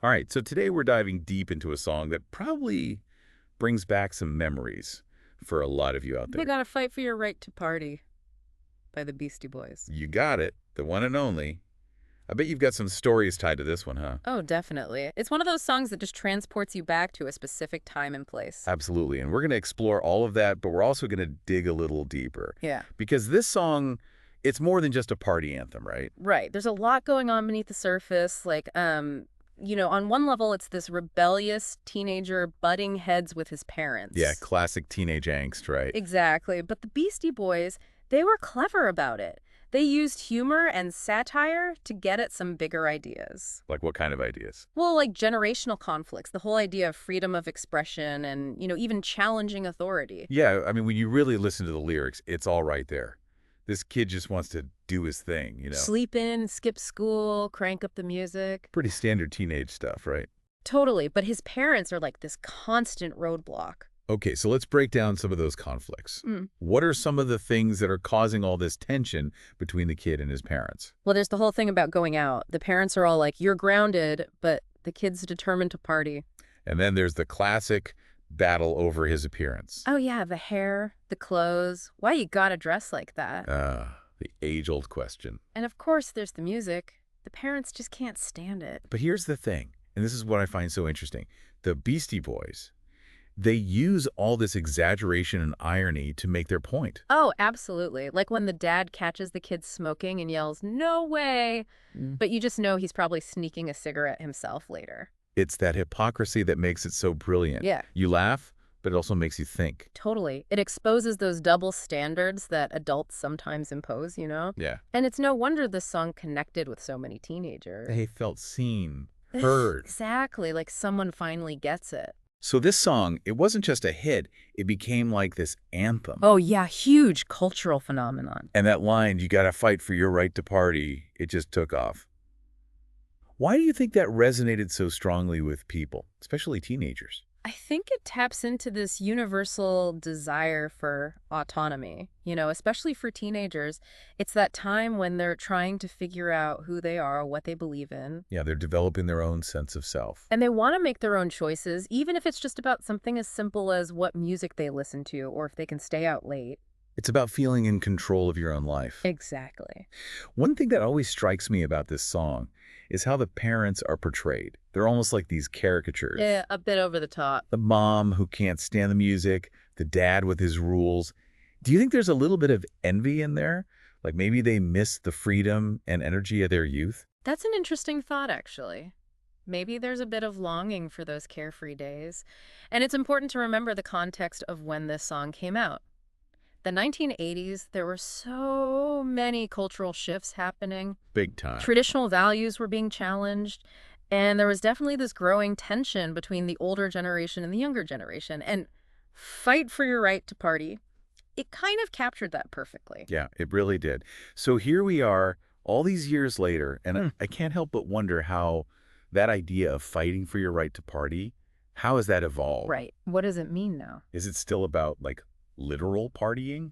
All right, so today we're diving deep into a song that probably brings back some memories for a lot of you out We there. gotta fight for your right to party by the Beastie Boys. You got it, the one and only. I bet you've got some stories tied to this one, huh? Oh, definitely. It's one of those songs that just transports you back to a specific time and place. Absolutely, and we're going to explore all of that, but we're also going to dig a little deeper. Yeah. Because this song, it's more than just a party anthem, right? Right. There's a lot going on beneath the surface. On one level, it's this rebellious teenager butting heads with his Yeah, parents. classic teenage angst, right? Exactly. But the Beastie Boys, they were clever about it. They used humor and satire to get at some bigger ideas. Like what kind of ideas? Well, like generational conflicts, the whole idea of freedom of expression and, even challenging authority. Yeah, I mean, when you really listen to the lyrics, it's all right there. This kid just wants to do his thing. Sleep in, skip school, crank up the music. Pretty standard teenage stuff, right? Totally. But his parents are like this constant roadblock. Okay, so let's break down some of those conflicts. Mm. What are some of the things that are causing all this tension between the kid and his parents? Well, there's the whole thing about going out. The parents are all like, you're grounded, but the kid's determined to party. And then there's the classic battle over his appearance. Oh, yeah, the hair, the clothes. Why you gotta dress like that? The age-old question. And of course, there's the music. The parents just can't stand it. But here's the thing, and this is what I find so interesting. The Beastie Boys, they use all this exaggeration and irony to make their point. Oh, absolutely. Like when the dad catches the kid smoking and yells, "No way!" But you just know he's probably sneaking a cigarette himself later. It's that hypocrisy that makes it so brilliant. Yeah. You laugh, but it also makes you think. Totally. It exposes those double standards that adults sometimes impose. Yeah. And it's no wonder this song connected with so many teenagers. They felt seen, heard. Exactly, like someone finally gets it. So this song, it wasn't just a hit, it became like this anthem. Oh, yeah, huge cultural phenomenon. And that line, you gotta fight for your right to party, it just took off. Why do you think that resonated so strongly with people, especially teenagers? I think it taps into this universal desire for autonomy, especially for teenagers. It's that time when they're trying to figure out who they are, what they believe in. Yeah, they're developing their own sense of self. And they want to make their own choices, even if it's just about something as simple as what music they listen to or if they can stay out late. It's about feeling in control of your own life. Exactly. One thing that always strikes me about this song is how the parents are portrayed. They're almost like these caricatures. Yeah, a bit over the top. The mom who can't stand the music, the dad with his rules. Do you think there's a little bit of envy in there? Like maybe they miss the freedom and energy of their youth? That's an interesting thought, actually. Maybe there's a bit of longing for those carefree days. And it's important to remember the context of when this song came out. The 1980s, there were so many cultural shifts happening. Big time. Traditional values were being challenged, and there was definitely this growing tension between the older generation and the younger generation. And fight for your right to party, it kind of captured that perfectly. Yeah, it really did. So here we are all these years later, and I can't help but wonder how that idea of fighting for your right to party, how has that evolved? Right. What does it mean now? Is it still about like literal partying,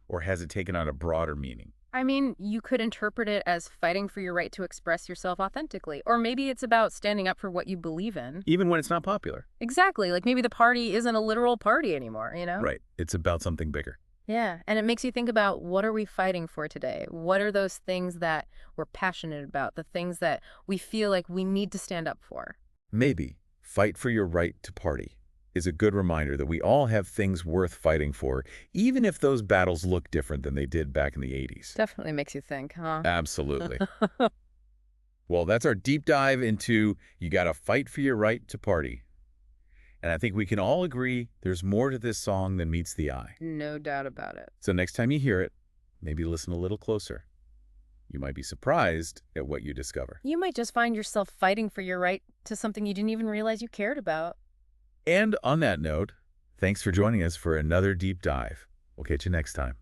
or has it taken on a broader meaning? I mean, you could interpret it as fighting for your right to express yourself authentically. Or maybe it's about standing up for what you believe in. Even when it's not popular. Exactly. Like maybe the party isn't a literal party anymore. Right. It's about something bigger. Yeah. And it makes you think about, what are we fighting for today? What are those things that we're passionate about? The things that we feel like we need to stand up for? Maybe fight for your right to party is a good reminder that we all have things worth fighting for, even if those battles look different than they did back in the 80s. Definitely makes you think, huh? Absolutely. Well, that's our deep dive into you gotta fight for your right to party. And I think we can all agree there's more to this song than meets the eye. No doubt about it. So next time you hear it, maybe listen a little closer. You might be surprised at what you discover. You might just find yourself fighting for your right to something you didn't even realize you cared about. And on that note, thanks for joining us for another deep dive. We'll catch you next time.